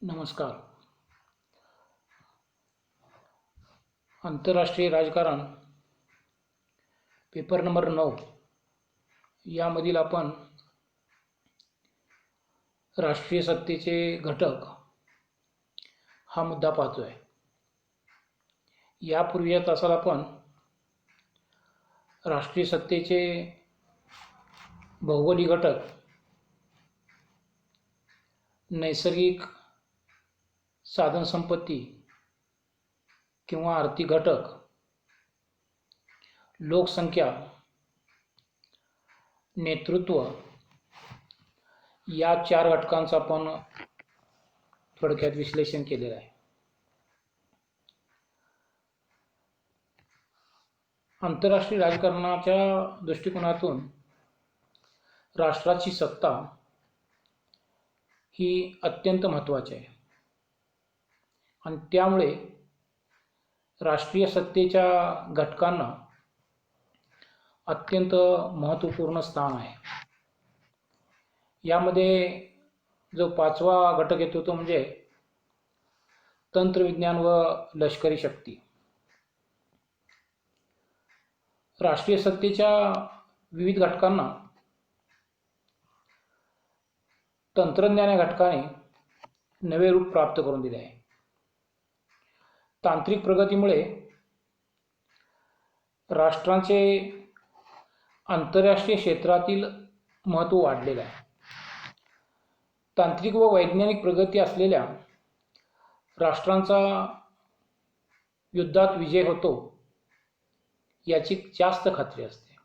नमस्कार. आंतरराष्ट्रीय राजकारण पेपर नंबर 9 यामधील आपण राष्ट्रीय सत्तेचे घटक हा मुद्दा पाहतोय. यापूर्वीच्या तासात आपण राष्ट्रीय सत्तेचे भौगोलिक घटक, नैसर्गिक साधनसंपत्ती किंवा आर्थिक घटक, लोकसंख्या, नेतृत्व या 4 घटकांचं आपण थोडक्यात विश्लेषण केलेलं आहे. आंतरराष्ट्रीय राजकारणाच्या दृष्टिकोनातून राष्ट्राची सत्ता ही अत्यंत महत्त्वाची आहे आणि त्यामुळे राष्ट्रीय सत्तेच्या घटकांना अत्यंत महत्त्वपूर्ण स्थान आहे. यामध्ये जो 5वा घटक येतो तो म्हणजे तंत्रविज्ञान व लष्करी शक्ती. राष्ट्रीय सत्तेच्या विविध घटकांना तंत्रज्ञान या घटकाने नवे रूप प्राप्त करून दिले आहे. तांत्रिक प्रगतीमुळे राष्ट्रांचे आंतरराष्ट्रीय क्षेत्रातील महत्त्व वाढलेलं आहे. तांत्रिक व वैज्ञानिक प्रगती असलेल्या राष्ट्रांचा युद्धात विजय होतो याची जास्त खात्री असते.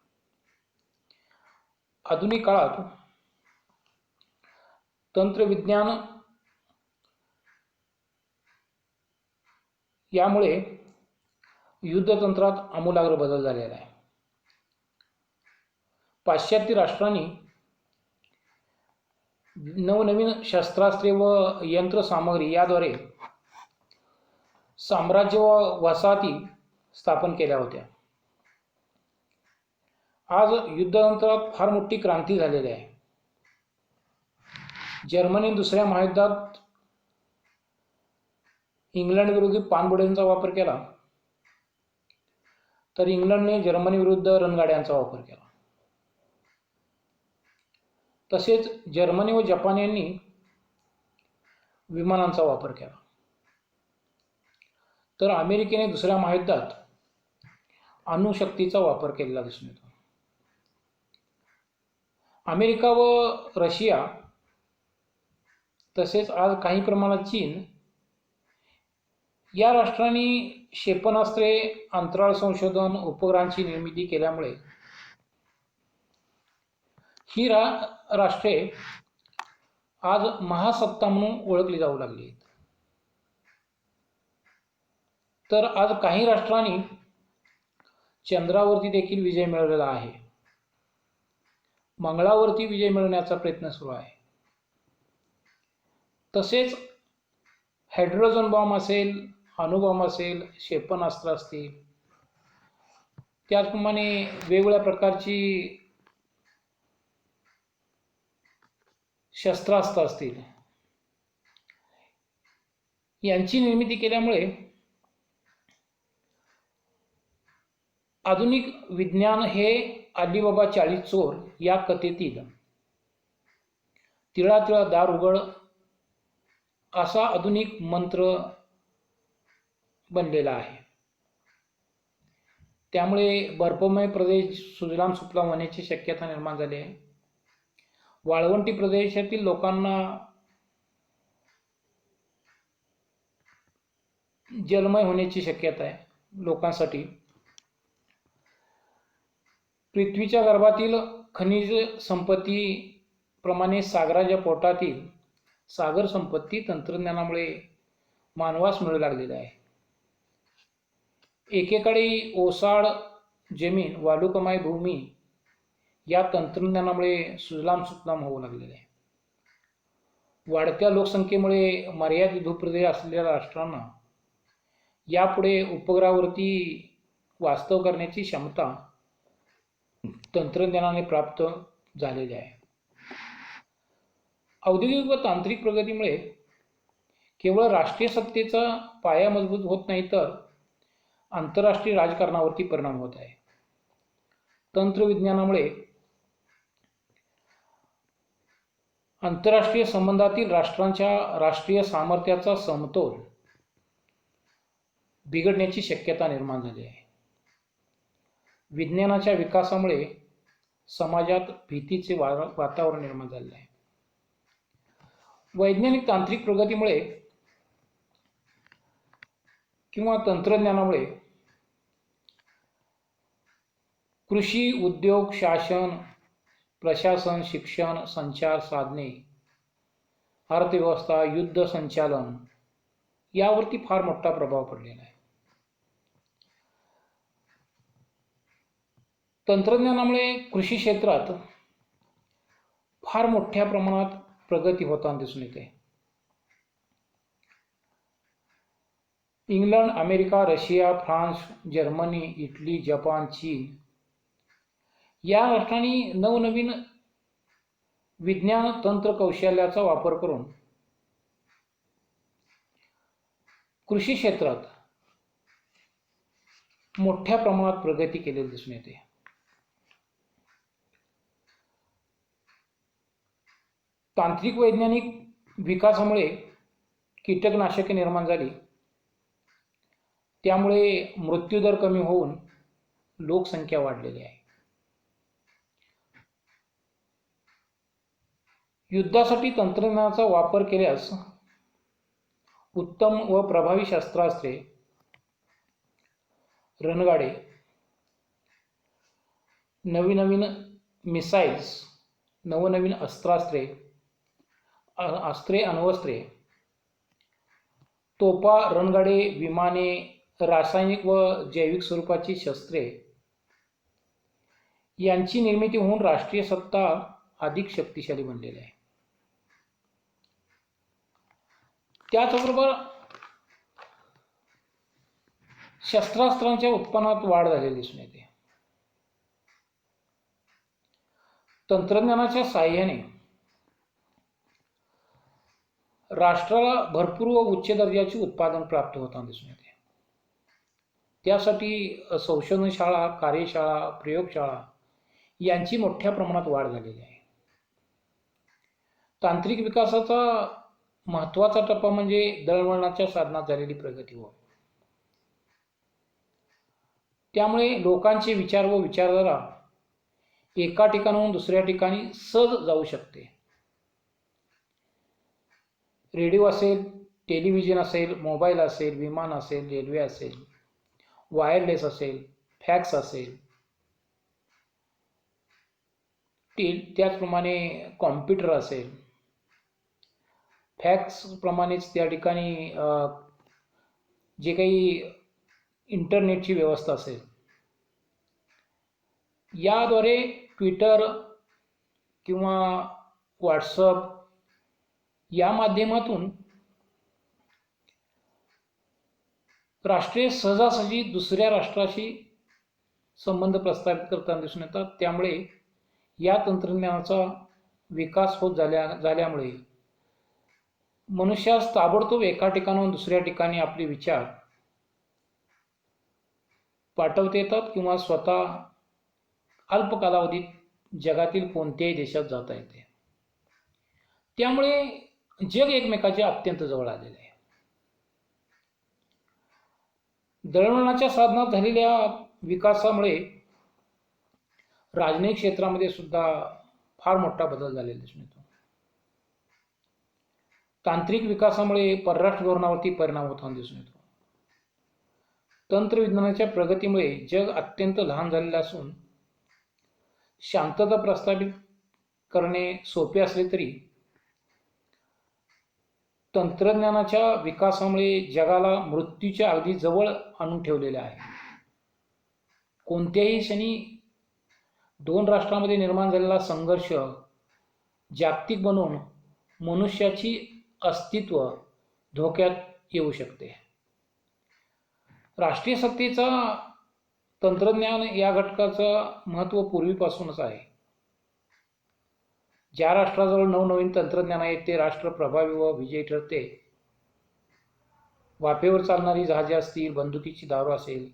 आधुनिक काळात तंत्रविज्ञान यामुळे युद्धतंत्रात आमूलाग्र बदल झालेला आहे. पाश्चात्य राष्ट्रांनी नवनवीन शस्त्रास्त्रे व यंत्रसामग्री याद्वारे साम्राज्य व वसाहती स्थापन केल्या होत्या. आज युद्धतंत्रात फार मोठी क्रांती झालेली आहे. जर्मनी दुसऱ्या महायुद्धात इंग्लंड विरोधी पाणबुड्यांचा वापर केला, तर इंग्लंडने जर्मनी विरुद्ध रणगाड्यांचा वापर केला. तसेच जर्मनी व जपान यांनी विमानांचा वापर केला. तर अमेरिकेने दुसऱ्या महायुद्धात अणुशक्तीचा वापर केलेला दिसून येतो. अमेरिका व रशिया तसेच आज काही प्रमाणात चीन या राष्ट्रांनी क्षेपणास्त्रे, अंतराळ संशोधन, उपग्रहांची निर्मिती केल्यामुळे ही राष्ट्रे आज महासत्ता म्हणून ओळखली जाऊ लागली आहेत. तर आज काही राष्ट्रांनी चंद्रावरती देखील विजय मिळवलेला आहे. मंगळावरती विजय मिळवण्याचा प्रयत्न सुरू आहे. तसेच हायड्रोजन बॉम्ब असेल, अणुबॉम्ब असेल, क्षेपणास्त्र असतील, त्याचप्रमाणे वेगवेगळ्या प्रकारची शस्त्रास्त्र असतील, यांची निर्मिती केल्यामुळे आधुनिक विज्ञान हे अलीबाबा 40 चोर या कथेतील तिळा तिळा दार उघड असा आधुनिक मंत्र बनलेला आहे. त्यामुळे बर्फमय प्रदेश सुजलाम सुफलाम होण्याची शक्यता निर्माण झाली आहे. वाळवंटी प्रदेशातील लोकांना जलमय होण्याची शक्यता आहे. लोकांसाठी पृथ्वीच्या गर्भातील खनिज संपत्ती प्रमाणे सागराच्या पोटातील सागर संपत्ती तंत्रज्ञानामुळे मानवास मिळू लागलेली आहे. एकेकाळी ओसाड जमीन, वालुकामय भूमी या तंत्रज्ञानामुळे सुजलाम सुफलाम होऊ लागलेले आहे. वाढत्या लोकसंख्येमुळे मर्यादित भूप्रदेश असलेल्या राष्ट्रांना यापुढे उपग्रहावरती वास्तव करण्याची क्षमता तंत्रज्ञानाने प्राप्त झालेली आहे. औद्योगिक व तांत्रिक प्रगतीमुळे केवळ राष्ट्रीय सत्तेचा पाया मजबूत होत नाही तर आंतरराष्ट्रीय राजकारणावरती परिणाम होत आहे. तंत्रविज्ञानामुळे आंतरराष्ट्रीय संबंधातील राष्ट्रांच्या राष्ट्रीय सामर्थ्याचा समतोल बिघडण्याची शक्यता निर्माण झाली आहे. विज्ञानाच्या विकासामुळे समाजात भीतीचे वातावरण निर्माण झाले आहे. वैज्ञानिक तांत्रिक प्रगतीमुळे किंवा तंत्रज्ञानामुळे कृषी, उद्योग, शासन, प्रशासन, शिक्षण, संचार साधने, अर्थव्यवस्था, युद्ध संचालन यावरती फार मोठा प्रभाव पडलेला आहे. तंत्रज्ञानामुळे कृषी क्षेत्रात फार मोठ्या प्रमाणात प्रगती होताना दिसून येते. England, America, Russia, France, Germany, Italy, Japan, चीन या राष्ट्रांनी नवनवीन विज्ञान तंत्र कौशल्याचा वापर करून कृषी क्षेत्रात मोठ्या प्रमाणात प्रगती केलेली दिसून येते. तांत्रिक वैज्ञानिक विकासामुळे कीटकनाशके निर्माण झाली, त्यामुळे मृत्यूदर कमी होऊन लोकसंख्या वाढलेली आहे. युद्धासाठी तंत्रज्ञानाचा वापर केल्यास उत्तम व प्रभावी शस्त्रास्त्रे, रणगाडे, नवीन मिसाईल्स, नवनवीन अस्त्रे, अण्वस्त्रे, तोफा, रणगाडे, विमाने, रासायनिक व जैविक स्वरूपाची शस्त्रे यांची निर्मिती होऊन राष्ट्रीय सत्ता अधिक शक्तिशाली बनलेली आहे. त्याचबरोबर शस्त्रास्त्रांच्या उत्पन्नात वाढ झालेली दिसून येते. तंत्रज्ञानाच्या साहाय्याने राष्ट्राला भरपूर व उच्च दर्जाचे उत्पादन प्राप्त होताना दिसून येते. त्यासाठी संशोधन शाळा, कार्यशाळा, प्रयोगशाळा यांची मोठ्या प्रमाणात वाढ झालेली आहे. तांत्रिक विकासाचा महत्त्वाचा टप्पा म्हणजे दळणवळणाच्या साधनात झालेली प्रगती होय. त्यामुळे लोकांचे विचार व विचारधारा एका ठिकाणाहून दुसऱ्या ठिकाणी सहज जाऊ शकते. रेडिओ असेल, टेलिव्हिजन असेल, मोबाईल असेल, विमान असेल, रेल्वे असेल, वायरलेस असेल, फॅक्स असेल, त्याचप्रमाणे कॉम्प्युटर असेल, फॅक्स प्रमाणेच त्या ठिकाणी जे काही इंटरनेटची व्यवस्था असेल, याद्वारे ट्विटर किंवा व्हॉट्सअप या माध्यमातून राष्ट्रे सहजासहजी दुसऱ्या राष्ट्राशी संबंध प्रस्थापित करताना दिसून येतात. त्यामुळे या तंत्रज्ञानाचा विकास होत झाल्यामुळे मनुष्यास ताबडतोब एका ठिकाणाहून दुसऱ्या ठिकाणी आपले विचार पाठवता येतात किंवा स्वतः अल्प कालावधीत जगातील कोणत्याही देशात जाता येते. त्यामुळे जग एकमेकाच्या अत्यंत जवळ आलेले आहे. दळणवळणाच्या साधनात झालेल्या विकासामुळे राजनैतिक क्षेत्रामध्ये सुद्धा फार मोठा बदल झालेला दिसून येतो. तांत्रिक विकासामुळे परराष्ट्र धोरणावरती परिणाम होताना दिसून येतो. तंत्रविज्ञानाच्या प्रगतीमुळे जग अत्यंत लहान झालेले असून शांतता प्रस्थापित करणे सोपे असले तरी तंत्रज्ञानाच्या विकासामुळे जगाला मृत्यूच्या अगदी जवळ आणून ठेवलेले आहे. कोणत्याही क्षणी दोन राष्ट्रांमध्ये निर्माण झालेला संघर्ष जागतिक बनवून मनुष्याची अस्तित्व धोक्यात येऊ शकते. राष्ट्रीय सत्तेचा तंत्रज्ञान या घटकाचं महत्त्व पूर्वीपासूनच आहे. ज्या राष्ट्राजवळ नवनवीन तंत्रज्ञान आहे ते राष्ट्र प्रभावी व विजयी ठरते. वाफेवर चालणारी जहाजे असतील, बंदुकीची दारू असेल,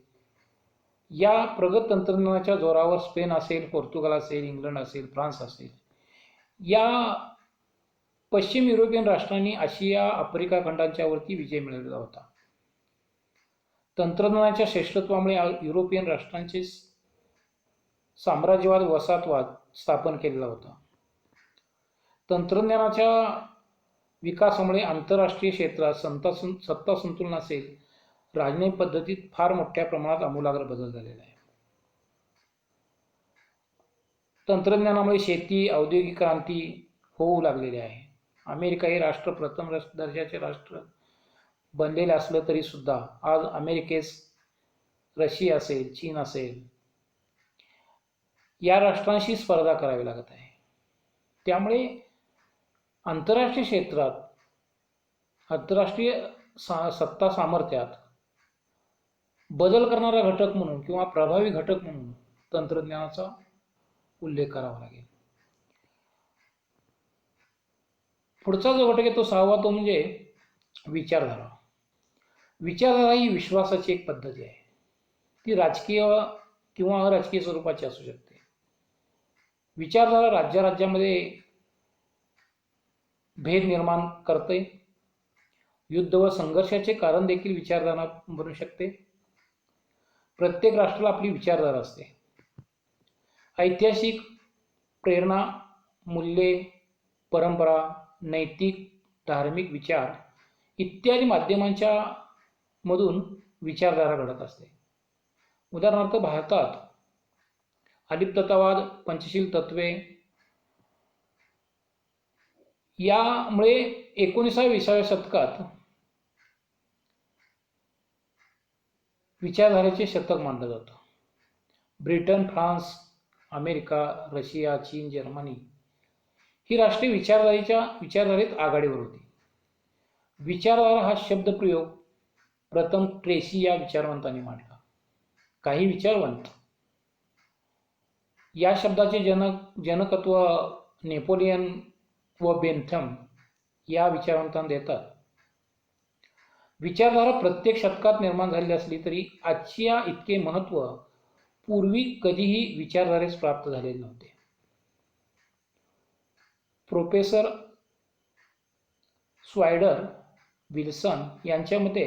या प्रगत तंत्रज्ञानाच्या जोरावर स्पेन असेल, पोर्तुगाल असेल, इंग्लंड असेल, फ्रान्स असेल, या पश्चिम युरोपियन राष्ट्रांनी आशिया आफ्रिका खंडांच्यावरती विजय मिळवलेला होता. तंत्रज्ञानाच्या श्रेष्ठत्वामुळे युरोपियन राष्ट्रांचे साम्राज्यवाद वसाहतवाद स्थापन केलेला होता. तंत्रज्ञानाच्या विकासामुळे आंतरराष्ट्रीय क्षेत्रात सत्ता संतुलन असेल, राजनैतिक पद्धतीत फार मोठ्या प्रमाणात आमूलाग्र बदल झालेला आहे. तंत्रज्ञानामुळे शेती, औद्योगिक क्रांती होऊ लागलेली आहे. अमेरिका हे राष्ट्र प्रथम दर्जाचे राष्ट्र बनलेले असलं तरी सुद्धा आज अमेरिकेस रशिया असेल, चीन असेल, या राष्ट्रांशी स्पर्धा करावी लागत आहे. त्यामुळे आंतरराष्ट्रीय क्षेत्रात, आंतरराष्ट्रीय सत्ता सामर्थ्यात बदल करणारा घटक म्हणून किंवा प्रभावी घटक म्हणून तंत्रज्ञानाचा उल्लेख करावा लागेल. पुढचा जो घटक आहे तो 6वा, तो म्हणजे विचारधारा. विचारधारा ही विश्वासाची एक पद्धती आहे. ती राजकीय किंवा अराजकीय स्वरूपाची असू शकते. विचारधारा राज्यामध्ये भेद निर्माण करते. युद्ध व संघर्षाचे कारण देखील विचारधारा बनू शकते. प्रत्येक राष्ट्राला आपली विचारधारा असते. ऐतिहासिक प्रेरणा, मूल्ये, परंपरा, नैतिक, धार्मिक विचार इत्यादी माध्यमांच्या मधून विचारधारा घडत असते. उदाहरणार्थ भारतात अलिप्ततावाद, पंचशील तत्वे यामुळे 19व्या शतकात विचारधारेचे शतक मानलं जातं. ब्रिटन, फ्रान्स, अमेरिका, रशिया, चीन, जर्मनी ही राष्ट्रे विचारधारेत आघाडीवर होती. विचारधारा हा शब्दप्रयोग प्रथम ट्रेसी या विचारवंतांनी मांडला. काही विचारवंत या शब्दाचे जनकत्व नेपोलियन व बेंथम या विचारवंतांना देतात. विचारधारा प्रत्येक शतकात निर्माण झालेली असली तरी आजच्या इतके महत्त्व पूर्वी कधीही विचारधारेस प्राप्त झालेले नव्हते. प्रोफेसर स्वायडर विल्सन यांच्या मते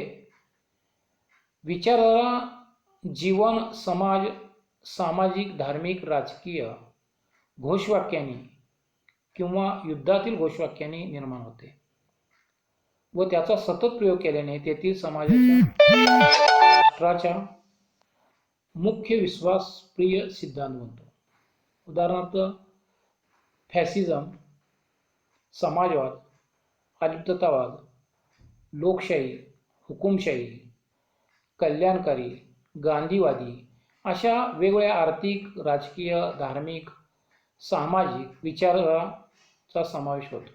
विचारधारा जीवन, समाज, सामाजिक, धार्मिक, राजकीय घोषवाक्यांनी किंवा युद्धातील घोषवाक्यांनी निर्माण होते व त्याचा सतत प्रयोग केल्याने तेथील समाजाच्या, राष्ट्राच्या मुख्य विश्वासप्रिय सिद्धांत बनतो. उदाहरणार्थ फॅसिझम, समाजवाद, अलिप्ततावाद, लोकशाही, हुकुमशाही, कल्याणकारी, गांधीवादी अशा वेगवेगळ्या आर्थिक, राजकीय, धार्मिक, सामाजिक विचारांचा समावेश होतो.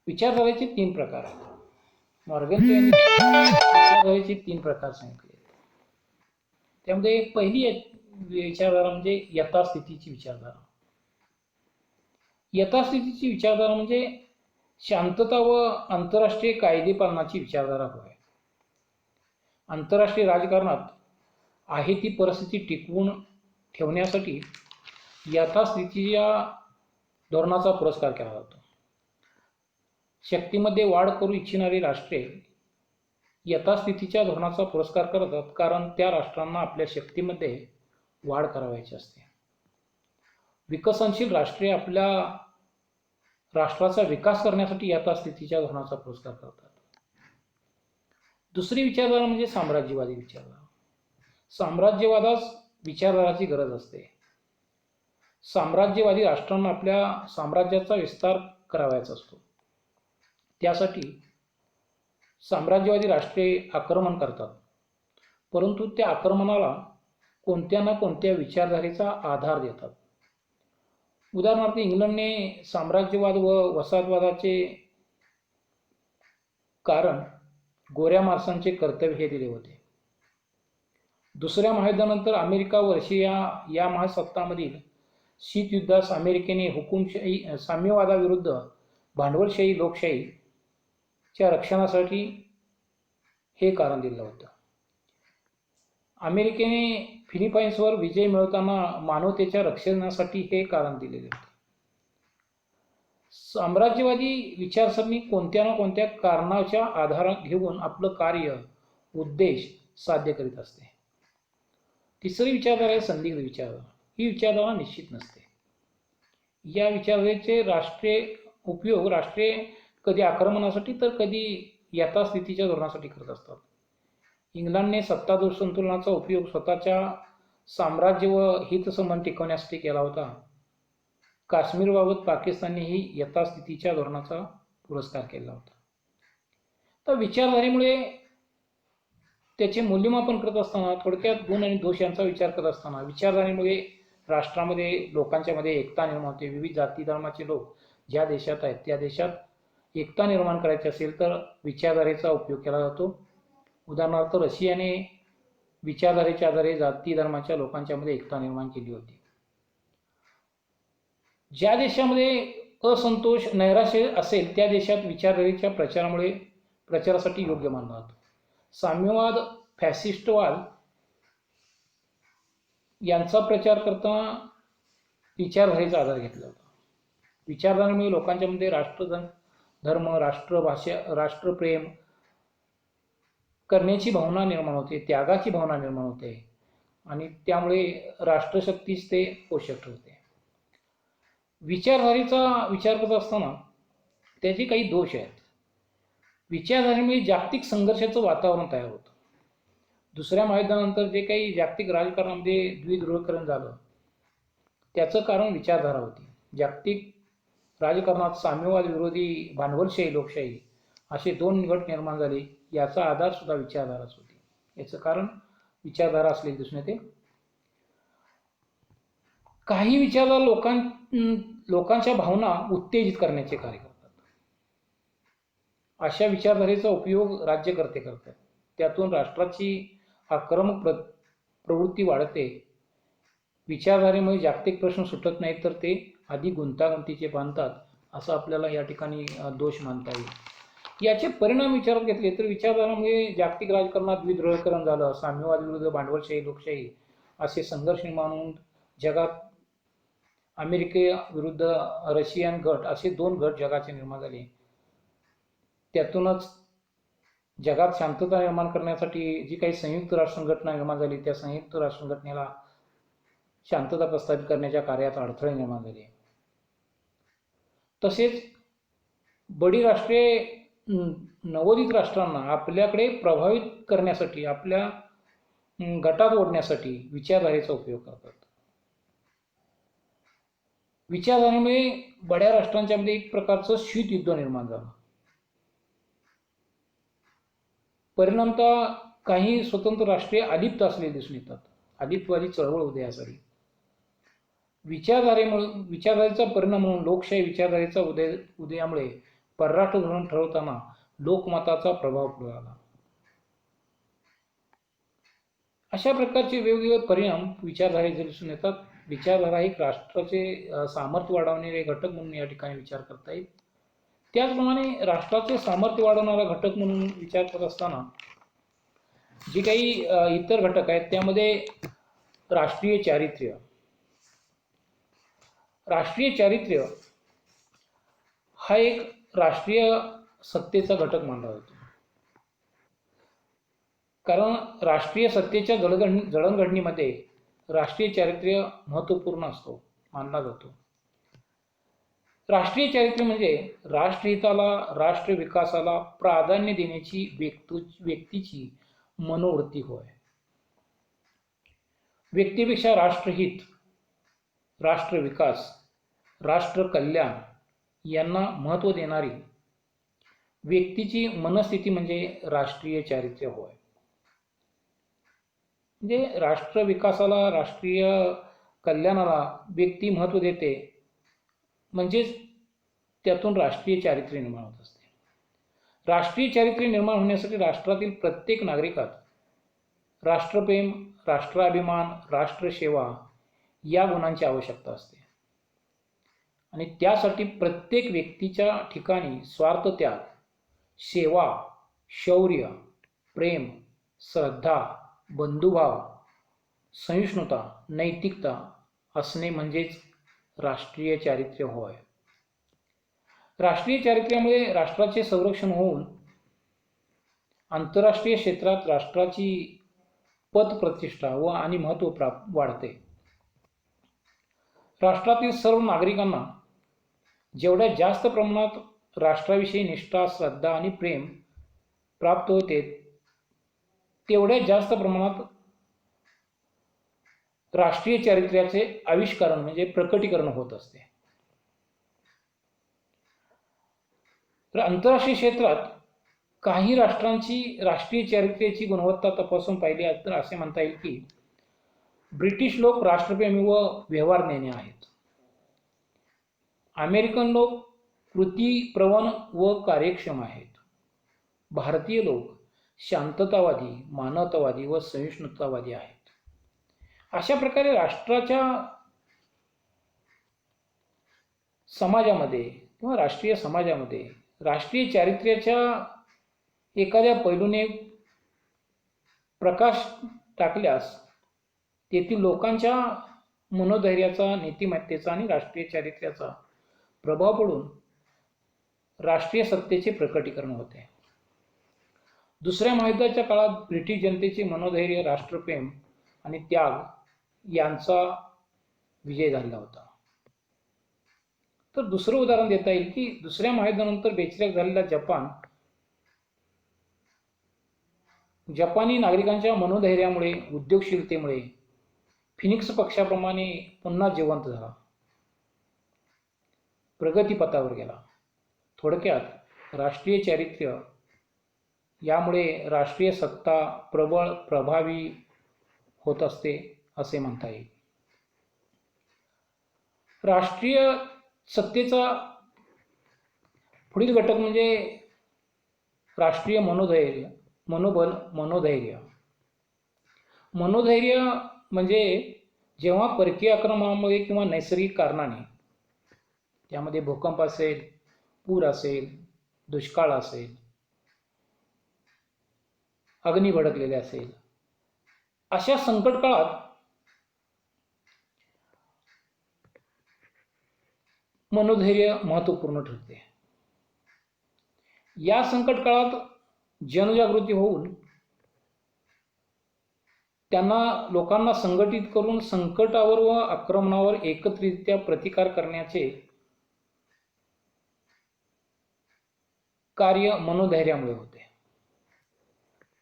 विचारधारेचे 3 प्रकार आहेत. मॉर्गन यांनी विचारधारेचे 3 प्रकार सांगितले. त्यामध्ये पहिली विचारधारा म्हणजे यथास्थितीची विचारधारा. यथास्थितीची विचारधारा म्हणजे शांतता व आंतरराष्ट्रीय कायदे पालनाची विचारधारा होय. आंतरराष्ट्रीय राजकारणात आहे ती परिस्थिती टिकवून ठेवण्यासाठी यथास्थितीच्या धोरणाचा पुरस्कार केला जातो. शक्तीमध्ये वाढ करू इच्छिणारी राष्ट्रे यथास्थितीच्या धोरणाचा पुरस्कार करतात, कारण त्या राष्ट्रांना आपल्या शक्तीमध्ये वाढ करावायची असते. विकसनशील राष्ट्रे आपल्या राष्ट्राचा विकास करण्यासाठी यथास्थितीच्या धोरणाचा पुरस्कार करतात. दुसरी विचारधारा म्हणजे साम्राज्यवादी विचारधारा. साम्राज्यवादास विचारधाराची गरज असते. साम्राज्यवादी राष्ट्रांना आपल्या साम्राज्याचा विस्तार करावायचा असतो. त्यासाठी साम्राज्यवादी राष्ट्रे आक्रमण करतात, परंतु त्या आक्रमणाला कोणत्या ना कोणत्या विचारधारेचा आधार देतात. उदाहरणार्थ इंग्लंडने साम्राज्यवाद व वसाहतवादाचे कारण गोऱ्या माणसांचे कर्तव्य हे दिले होते. दुसऱ्या महायुद्धानंतर अमेरिका व रशिया या महासत्तांमधील शीतयुद्धास अमेरिकेने हुकुमशाही साम्यवादाविरुद्ध भांडवलशाही लोकशाहीच्या रक्षणासाठी हे कारण दिलं होतं. अमेरिकेने फिलिपाईन्सवर विजय मिळवताना मानवतेच्या रक्षणासाठी हे कारण दिलेले होते. साम्राज्यवादी विचारसरणी कोणत्या ना कोणत्या कारणाच्या आधार घेऊन आपलं कार्य उद्देश साध्य करीत असते. तिसरी विचारधारा आहे संदिग्ध विचारधारा. ही विचारधारा निश्चित नसते. या विचारधारेचे राष्ट्रीय उपयोग राष्ट्रीय कधी आक्रमणासाठी तर कधी यथास्थितीच्या धोरणासाठी करत असतात. इंग्लंडने सत्तादूर संतुलनाचा उपयोग स्वतःच्या साम्राज्य व हितसंबंध टिकवण्यासाठी केला होता. काश्मीरबाबत पाकिस्ताननेही यथास्थितीच्या धोरणाचा पुरस्कार केला होता. तर विचारधारेमुळे त्याचे मूल्यमापन करत असताना थोडक्यात गुण आणि दोष यांचा विचार करत असताना विचारधारेमुळे राष्ट्रामध्ये लोकांच्यामध्ये एकता निर्माण होते. विविध जाती धर्माचे लोक ज्या देशात आहेत त्या देशात एकता निर्माण करायची असेल तर विचारधारेचा उपयोग केला जातो. उदाहरणार्थ रशियाने विचारधारेच्या आधारे जाती धर्माच्या लोकांच्यामध्ये एकता निर्माण केली होती. ज्या देशामध्ये असंतोष नैराश्य असेल त्या देशात विचारधारेच्या प्रचारासाठी योग्य मानला जातो. साम्यवाद फॅसिस्टवाद यांचा प्रचार करताना विचारधारेचा आधार घेतला होता. विचारधारेमुळे लोकांच्यामध्ये धर्म राष्ट्रभाषा राष्ट्रप्रेम करण्याची भावना निर्माण होते, त्यागाची भावना निर्माण होते आणि त्यामुळे राष्ट्रशक्तीच ते पोषक ठरते. विचारधारेचा विचार करत असताना त्याचे काही दोष आहेत. विचारधारेमुळे जागतिक संघर्षाचं वातावरण तयार होतं. दुसऱ्या महायुद्धानंतर जे काही जागतिक राजकारणामध्ये द्विध्रुवीकरण झालं त्याचं कारण विचारधारा होती. जागतिक राजकारणात साम्यवाद विरोधी भांडवलशाही लोकशाही असे दोन गट निर्माण झाले. याचा आधार सुद्धा विचारधाराच होती. याचं कारण विचारधारा असलेली दिसून येते. काही विचारधारा लोकांच्या भावना उत्तेजित करण्याचे कार्य करतात. अशा विचारधारेचा उपयोग राज्यकर्ते करतात. त्यातून राष्ट्राची आक्रमक प्रवृत्ती वाढते. विचारधारेमुळे जागतिक प्रश्न सुटत नाहीत तर ते अधिक गुंतागुंतीचे बांधतात असं आपल्याला या ठिकाणी दोष मानता येईल. याचे परिणाम विचारात घेतले तर विचारधारामुळे जागतिक राजकारणात द्विध्रुवीकरण झालं. साम्यवाद विरुद्ध भांडवलशाही लोकशाही असे संघर्ष निर्माण होऊन जगात अमेरिके विरुद्ध रशियन गट असे दोन गट जगाचे निर्माण झाले. त्यातूनच जगात शांतता निर्माण करण्यासाठी जी काही संयुक्त राष्ट्र संघटना निर्माण झाली त्या संयुक्त राष्ट्र संघटनेला शांतता प्रस्थापित करण्याच्या कार्यात अडथळे निर्माण झाले. तसेच बडी राष्ट्रे नवोदित राष्ट्रांना आपल्याकडे प्रभावित करण्यासाठी आपल्या गटात ओढण्यासाठी विचारधारेचा उपयोग करतात. विचारधारेमुळे बड्या राष्ट्रांच्या मध्ये एक प्रकारचं शीत युद्ध निर्माण झालं. परिणामतः काही स्वतंत्र राष्ट्रे अलिप्त असलेली दिसून येतात. अलिप्तवादी चळवळ उदयास आली. विचारधारेचा परिणाम म्हणून लोकशाही विचारधारेचा उदयामुळे परराष्ट्र धोरण ठरवताना लोकमताचा प्रभाव पुढे आला. अशा प्रकारचे वेगवेगळे परिणाम विचारधारेचे दिसून येतात. विचारधारा एक राष्ट्राचे सामर्थ्य वाढवणारे घटक म्हणून या ठिकाणी विचार करता येईल. त्याचप्रमाणे राष्ट्राचे सामर्थ्य वाढवणारा घटक म्हणून विचार करत असताना जे काही इतर घटक आहेत त्यामध्ये राष्ट्रीय चारित्र्य हा एक राष्ट्रीय सत्तेचा घटक मानला जातो. कारण राष्ट्रीय सत्तेच्या जडणघडणीमध्ये राष्ट्रीय चारित्र्य महत्त्वपूर्ण असतो मानला जातो. राष्ट्रीय चारित्र्य म्हणजे राष्ट्रहिताला राष्ट्र विकासाला प्राधान्य देण्याची व्यक्तीची मनोवृत्ती होय. व्यक्तीपेक्षा राष्ट्रहित राष्ट्र विकास राष्ट्र कल्याण यांना महत्त्व देणारी व्यक्तीची मनस्थिती म्हणजे राष्ट्रीय चारित्र्य होय. म्हणजे राष्ट्र विकासाला राष्ट्रीय कल्याणाला व्यक्ती महत्त्व देते म्हणजेच त्यातून राष्ट्रीय चारित्र्य निर्माण होत असते. राष्ट्रीय चारित्र्य निर्माण होण्यासाठी राष्ट्रातील प्रत्येक नागरिकात राष्ट्रप्रेम राष्ट्राभिमान राष्ट्रसेवा या गुणांची आवश्यकता असते आणि त्यासाठी प्रत्येक व्यक्तीच्या ठिकाणी स्वार्थत्याग सेवा शौर्य प्रेम, श्रद्धा, बंधुभाव, सहिष्णुता, नैतिकता असणे म्हणजेच राष्ट्रीय चारित्र्य होय. राष्ट्रीय चारित्र्यामुळे राष्ट्राचे संरक्षण होऊन आंतरराष्ट्रीय क्षेत्रात राष्ट्राची पतप्रतिष्ठा व आणि महत्त्व वाढते. राष्ट्रातील सर्व नागरिकांना जेवढ्या जास्त प्रमाणात राष्ट्राविषयी निष्ठा, श्रद्धा आणि प्रेम प्राप्त होते, तेवढ्या जास्त प्रमाणात राष्ट्रीय चारित्र्याचे आविष्करण म्हणजे प्रकटीकरण होत असते. आंतरराष्ट्रीय क्षेत्रात काही राष्ट्रांची राष्ट्रीय चारित्र्याची गुणवत्ता तपासून पाहिली तर असे म्हणता येईल की ब्रिटिश लोक राष्ट्रप्रेमी व व्यवहारज्ञानी आहेत. अमेरिकन लोक कृतीप्रवण व कार्यक्षम आहेत. भारतीय लोक शांततावादी, मानवतावादी व सहिष्णुतावादी आहेत. अशा प्रकारे राष्ट्राच्या समाजामध्ये किंवा राष्ट्रीय समाजामध्ये राष्ट्रीय चारित्र्याच्या एखाद्या पैलूने प्रकाश टाकल्यास तेथील लोकांच्या मनोधैर्याचा, नीतिमत्तेचा आणि राष्ट्रीय चारित्र्याचा प्रभाव पडून राष्ट्रीय सत्तेचे प्रकटीकरण होते. दुसऱ्या महायुद्धाच्या काळात ब्रिटिश जनतेचे मनोधैर्य, राष्ट्रप्रेम आणि त्याग यांचा विजय झाला होता. तर दुसरं उदाहरण देता येईल की दुसऱ्या महायुद्धानंतर बेचिराख झालेला जपानी नागरिकांच्या मनोधैर्यामुळे, उद्योगशीलतेमुळे फिनिक्स पक्षाप्रमाणे पुन्हा जिवंत झाला, प्रगतीपथावर गेला. थोडक्यात राष्ट्रीय चारित्र्य यामुळे राष्ट्रीय सत्ता प्रबळ, प्रभावी होत असते असे म्हणता येईल. राष्ट्रीय सत्तेचा पुढील घटक म्हणजे राष्ट्रीय मनोधैर्य, मनोबल, मनोधैर्य. मनोधैर्य म्हणजे जेव्हा परकीय आक्रमणामुळे किंवा नैसर्गिक कारणाने, त्यामध्ये भूकंप असेल, पूर असेल, दुष्काळ असेल, अग्नी भडकलेले असेल, अशा संकट काळात मनोधैर्य महत्त्वपूर्ण ठरते. या संकट काळात जनजागृती होऊन लोकांना संघटित करून संकटावर व आक्रमणावर एकत्रितरित्या प्रतिकार करण्याचे कार्य मनोधैर्यामुळे होते.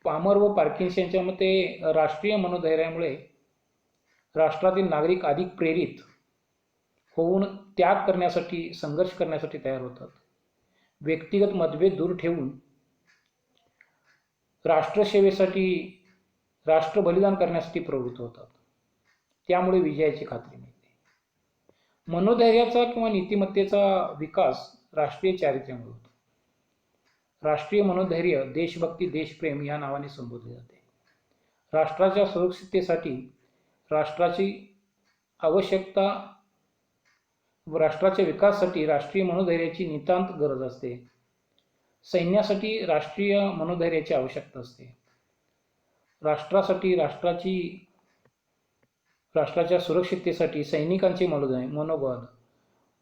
पामर व पार्किन्सन यांच्या मते राष्ट्रीय मनोधैर्यामुळे राष्ट्रातील नागरिक अधिक प्रेरित होऊन त्याग करण्यासाठी, संघर्ष करण्यासाठी तयार होतात. व्यक्तिगत मतभेद दूर ठेवून राष्ट्रसेवेसाठी, राष्ट्र बलिदान करण्यासाठी प्रवृत्त होतात. त्यामुळे विजयाची खात्री मिळते. मनोधैर्याचा किंवा नीतिमत्तेचा विकास राष्ट्रीय चारित्र्यामुळे होतो. राष्ट्रीय मनोधैर्य देशभक्ती, देशप्रेम या नावाने संबोधले जाते. राष्ट्राच्या सुरक्षिततेसाठी राष्ट्राची आवश्यकता व राष्ट्राच्या विकासासाठी राष्ट्रीय मनोधैर्याची नितांत गरज असते. सैन्यासाठी राष्ट्रीय मनोधैर्याची आवश्यकता असते. राष्ट्रासाठी, राष्ट्राच्या सुरक्षिततेसाठी सैनिकांचे मनोबल,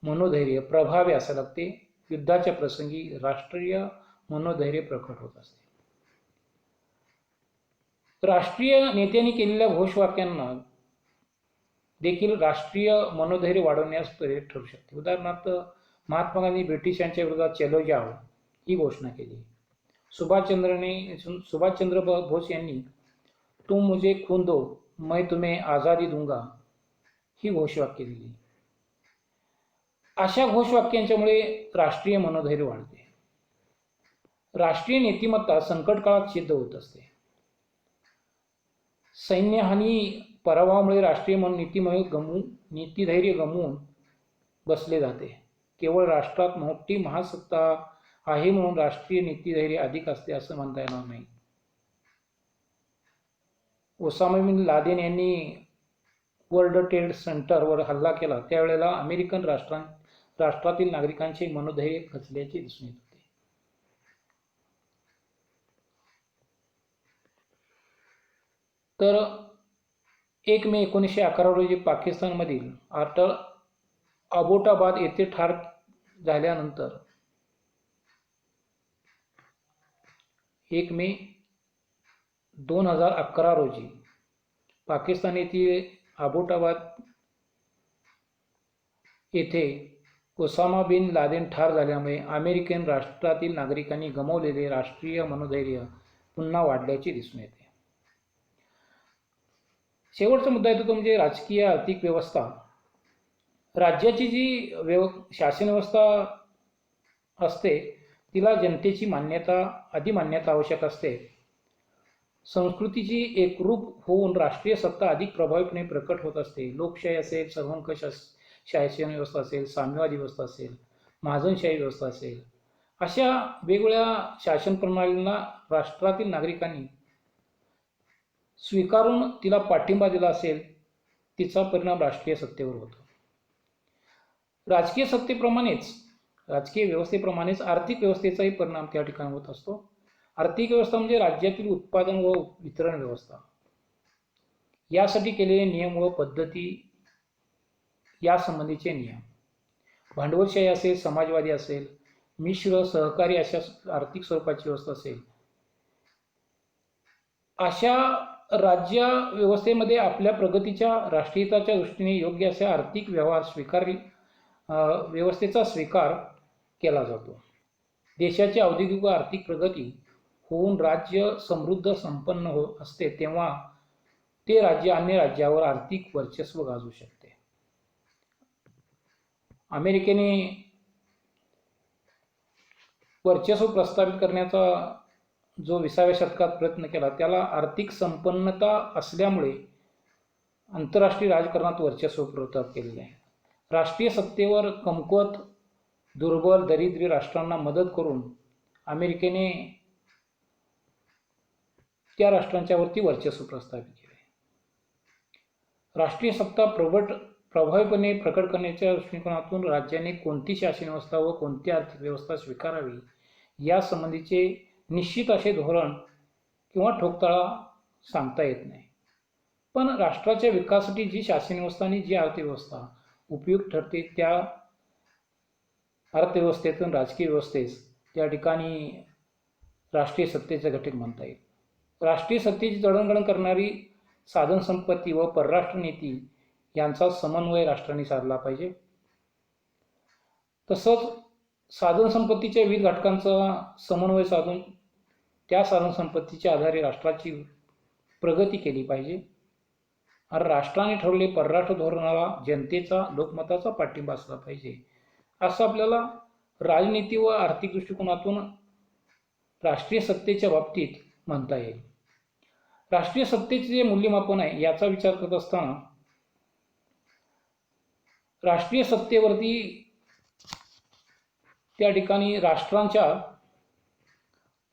मनोधैर्य प्रभावी असावे लागते. युद्धाच्या प्रसंगी राष्ट्रीय मनोधैर्य प्रकट होत असते. राष्ट्रीय नेत्यांनी केलेल्या घोषवाक्यांना देखील राष्ट्रीय मनोधैर्य वाढवण्यास प्रेरित ठरू शकते. उदाहरणार्थ, महात्मा गांधी ब्रिटिशांच्या विरोधात चलो जाओ ही घोषणा केली. सुभाषचंद्र बोस यांनी तुम मुझे खून दो मैं तुम्हें आजादी दूंगा ही घोषवाक्य दिली. अशा घोषवाक्यांच्यामुळे राष्ट्रीय मनोधैर्य वाढते. राष्ट्रीय नीतिमत्ता संकट काळात सिद्ध होत असते. सैन्य आणि पराभवामुळे राष्ट्रीय नीतिधैर्य गमवून बसले जाते. केवळ राष्ट्रात मोठी महासत्ता आहे म्हणून राष्ट्रीय नीतिधैर्य अधिक असते असं म्हणता येणार नाही. ओसामा बिन लादेन यांनी वर्ल्ड ट्रेड सेंटरवर हल्ला केला त्यावेळेला अमेरिकन राष्ट्रातील नागरिकांचे मनोधैर्य खचल्याचे दिसून येत होते. तर 1 मे 1911 रोजी पाकिस्तानमधील अबोटाबाद येथे ठार झाल्यानंतर 1 मे 2011 रोजी पाकिस्तान येथील अबोटाबाद येथे ओसामा बिन लादेन ठार झाल्यामुळे अमेरिकन राष्ट्रातील नागरिकांनी गमावलेले राष्ट्रीय मनोधैर्य पुन्हा वाढल्याचे दिसून येते. शेवटचा मुद्दा येतो तो म्हणजे राजकीय आर्थिक व्यवस्था. राज्याची जी शासन व्यवस्था असते तिला जनतेची मान्यता आवश्यक असते. संस्कृतीची एकरूप होऊन राष्ट्रीय सत्ता अधिक प्रभावीपणे प्रकट होत असते. लोकशाही असेल, सर्वंकष शासन व्यवस्था असेल, साम्यवादी व्यवस्था असेल, महाजनशाही व्यवस्था असेल, अशा वेगवेगळ्या शासन प्रणालींना राष्ट्रातील नागरिकांनी स्वीकारून तिला पाठिंबा दिला असेल, तिचा परिणाम राष्ट्रीय सत्तेवर होतो. राजकीय व्यवस्थेप्रमाणेच आर्थिक व्यवस्थेचाही परिणाम त्या ठिकाणी होत असतो. आर्थिक व्यवस्था म्हणजे राज्यातील उत्पादन व वितरण व्यवस्था. यासाठी केलेले नियम व पद्धती, यासंबंधीचे नियम. भांडवलशाही असेल, समाजवादी असेल, मिश्र सहकारी अशा आर्थिक स्वरूपाची व्यवस्था असेल, अशा राज्य व्यवस्थेमध्ये आपल्या प्रगतीच्या राष्ट्रीयताच्या दृष्टीने योग्य असे आर्थिक व्यवहार व्यवस्थेचा स्वीकार केला जातो. देशाची औद्योगिक व आर्थिक प्रगती होऊन राज्य समृद्ध संपन्न असते तेव्हा ते राज्य अन्य राज्यावर आर्थिक वर्चस्व गाजवू शकते. अमेरिकेने वर्चस्व प्रस्थापित करण्याचा जो 20व्या शतकात प्रयत्न केला त्याला आर्थिक संपन्नता असल्यामुळे आंतरराष्ट्रीय राजकारणात वर्चस्व प्रस्थापित केलेले आहे. राष्ट्रीय सत्तेवर कमकुवत, दुर्बल, दरिद्री राष्ट्रांना मदत करून अमेरिकेने त्या राष्ट्रांच्यावरती वर्चस्व प्रस्थापित केले. राष्ट्रीय सत्ता प्रभावीपणे प्रकट करण्याच्या दृष्टिकोनातून राज्याने कोणती शासन व्यवस्था व कोणती आर्थिक व्यवस्था स्वीकारावी यासंबंधीचे निश्चित असे धोरण किंवा ठोकताळा सांगता येत नाही. पण राष्ट्राच्या विकासासाठी जी शासन व्यवस्था आणि जी अर्थव्यवस्था उपयुक्त ठरते त्या अर्थव्यवस्थेतून राजकीय व्यवस्थेस त्या ठिकाणी राष्ट्रीय सत्तेचे घटक म्हणता येईल. राष्ट्रीय सत्तेची जडणघडण करणारी साधनसंपत्ती व परराष्ट्र नीती यांचा समन्वय राष्ट्रांनी साधला पाहिजे. तसंच साधनसंपत्तीच्या विविध घटकांचा समन्वय साधून त्या साधनसंपत्तीच्या आधारे राष्ट्राची प्रगती केली पाहिजे. आणि राष्ट्राने ठरवले परराष्ट्र धोरणाला जनतेचा, लोकमताचा पाठिंबा असला पाहिजे असं आपल्याला राजनीती व आर्थिक दृष्टिकोनातून राष्ट्रीय सत्तेच्या बाबतीत म्हणता येईल. राष्ट्रीय सत्तेचे जे मूल्यमापन आहे याचा विचार करत असताना राष्ट्रीय सत्तेवरती त्या ठिकाणी राष्ट्रांच्या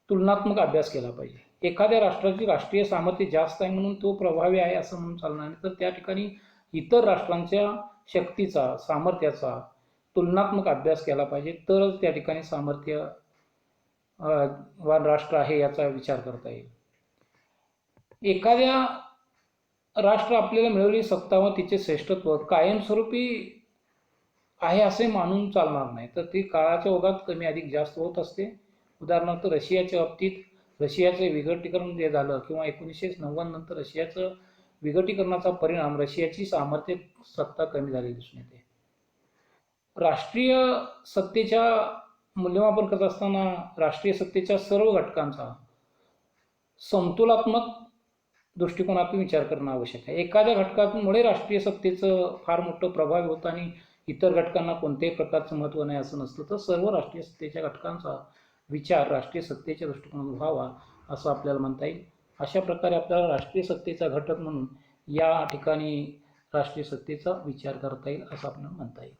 तुलनात्मक अभ्यास केला पाहिजे. एखाद्या राष्ट्राची राष्ट्रीय सामर्थ्य जास्त आहे म्हणून तो प्रभावी आहे असं म्हणून चालणार नाही, तर त्या ठिकाणी इतर राष्ट्रांच्या शक्तीचा, सामर्थ्याचा तुलनात्मक अभ्यास केला पाहिजे. तरच त्या ठिकाणी सामर्थ्यवान राष्ट्र आहे याचा विचार करता येईल. एखाद्या राष्ट्र आपल्याला मिळवलेली सत्ता व तिचे श्रेष्ठत्व कायमस्वरूपी आहे असे मानून चालणार नाही, तर ती काळाच्या ओघात कमी अधिक जास्त होत असते. उदाहरणार्थ रशियाच्या बाबतीत रशियाचे विघटीकरण जे झालं किंवा 1990 नंतर रशियाचं विघटीकरणाचा परिणाम रशियाची सामर्थ्य सत्ता कमी झालेली दिसून येते. राष्ट्रीय सत्तेच्या मूल्यमापन करत असताना राष्ट्रीय सत्तेच्या सर्व घटकांचा समतोलात्मक दृष्टिकोनातून विचार करणं आवश्यक आहे. एखाद्या घटकामुळे राष्ट्रीय सत्तेचं फार मोठं प्रभाव होतं आणि इतर घटकांना कोणत्याही प्रकारचं महत्त्व नाही असं नसतं, तर सर्व राष्ट्रीय सत्तेच्या घटकांचा विचार राष्ट्रीय सत्तेच्या दृष्टिकोनातून व्हावा असं आपल्याला म्हणता येईल. अशा प्रकारे आपल्याला राष्ट्रीय सत्तेचा घटक म्हणून या ठिकाणी राष्ट्रीय सत्तेचा विचार करता येईल असं आपल्याला म्हणता येईल.